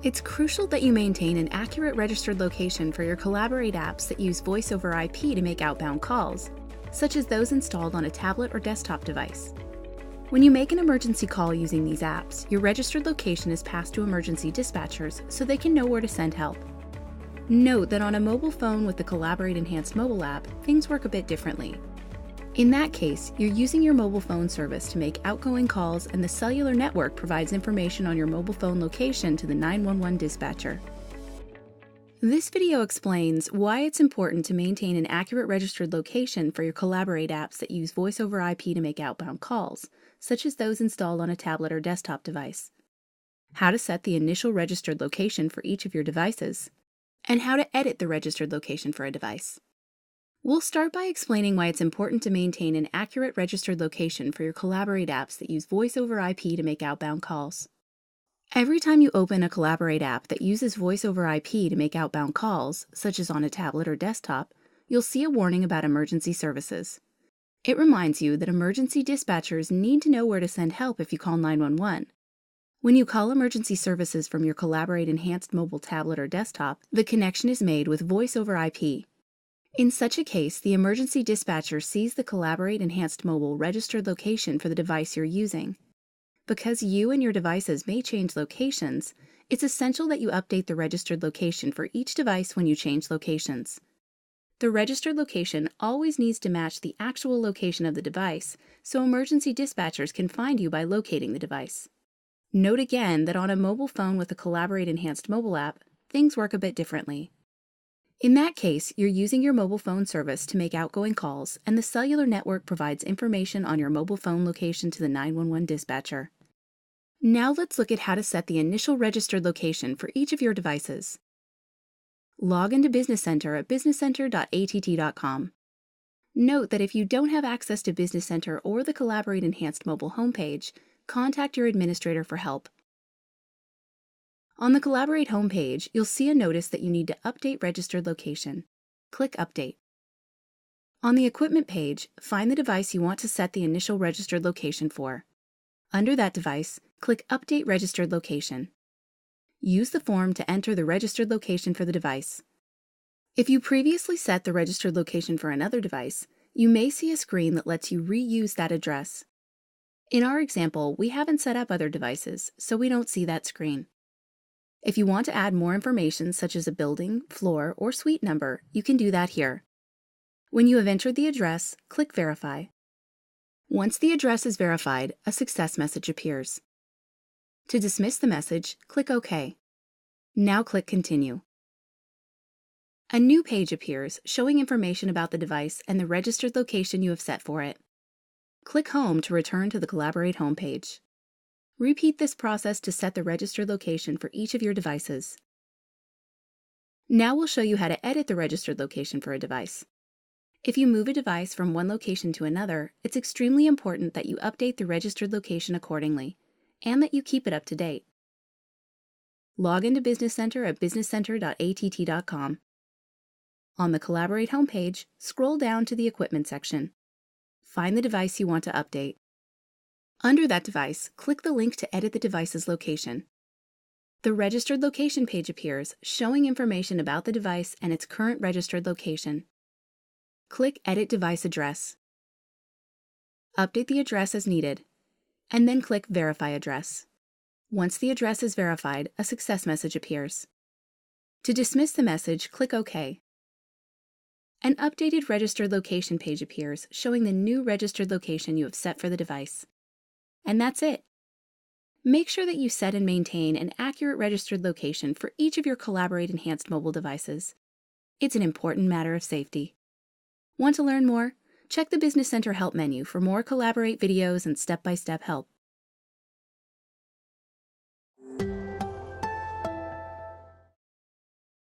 It's crucial that you maintain an accurate registered location for your Collaborate apps that use voice over IP to make outbound calls, such as those installed on a tablet or desktop device. When you make an emergency call using these apps, your registered location is passed to emergency dispatchers so they can know where to send help. Note that on a mobile phone with the Collaborate Enhanced mobile app, things work a bit differently. In that case, you're using your mobile phone service to make outgoing calls, and the cellular network provides information on your mobile phone location to the 911 dispatcher. This video explains why it's important to maintain an accurate registered location for your Collaborate apps that use voice over IP to make outbound calls, such as those installed on a tablet or desktop device, how to set the initial registered location for each of your devices, and how to edit the registered location for a device. We'll start by explaining why it's important to maintain an accurate registered location for your Collaborate apps that use voice over IP to make outbound calls. Every time you open a Collaborate app that uses voice over IP to make outbound calls, such as on a tablet or desktop, you'll see a warning about emergency services. It reminds you that emergency dispatchers need to know where to send help if you call 911. When you call emergency services from your Collaborate Enhanced mobile tablet or desktop, the connection is made with voice over IP. In such a case, the emergency dispatcher sees the Collaborate Enhanced mobile registered location for the device you're using. Because you and your devices may change locations, it's essential that you update the registered location for each device when you change locations. The registered location always needs to match the actual location of the device, so emergency dispatchers can find you by locating the device. Note again that on a mobile phone with the Collaborate Enhanced mobile app, things work a bit differently. In that case, you're using your mobile phone service to make outgoing calls, and the cellular network provides information on your mobile phone location to the 911 dispatcher. Now let's look at how to set the initial registered location for each of your devices. Log into Business Center at businesscenter.att.com. Note that if you don't have access to Business Center or the Collaborate Enhanced mobile homepage, contact your administrator for help. On the Collaborate homepage, you'll see a notice that you need to update registered location. Click Update. On the Equipment page, find the device you want to set the initial registered location for. Under that device, click Update Registered Location. Use the form to enter the registered location for the device. If you previously set the registered location for another device, you may see a screen that lets you reuse that address. In our example, we haven't set up other devices, so we don't see that screen. If you want to add more information such as a building, floor, or suite number, you can do that here. When you have entered the address, click Verify. Once the address is verified, a success message appears. To dismiss the message, click OK. Now click Continue. A new page appears showing information about the device and the registered location you have set for it. Click Home to return to the Collaborate homepage. Repeat this process to set the registered location for each of your devices. Now we'll show you how to edit the registered location for a device. If you move a device from one location to another, it's extremely important that you update the registered location accordingly, and that you keep it up to date. Log into Business Center at businesscenter.att.com. On the Collaborate homepage, scroll down to the Equipment section. Find the device you want to update. Under that device, click the link to edit the device's location. The registered location page appears, showing information about the device and its current registered location. Click Edit Device Address. Update the address as needed, and then click Verify Address. Once the address is verified, a success message appears. To dismiss the message, click OK. An updated registered location page appears, showing the new registered location you have set for the device. And that's it. Make sure that you set and maintain an accurate registered location for each of your Collaborate Enhanced mobile devices. It's an important matter of safety. Want to learn more? Check the Business Center Help menu for more Collaborate videos and step-by-step help.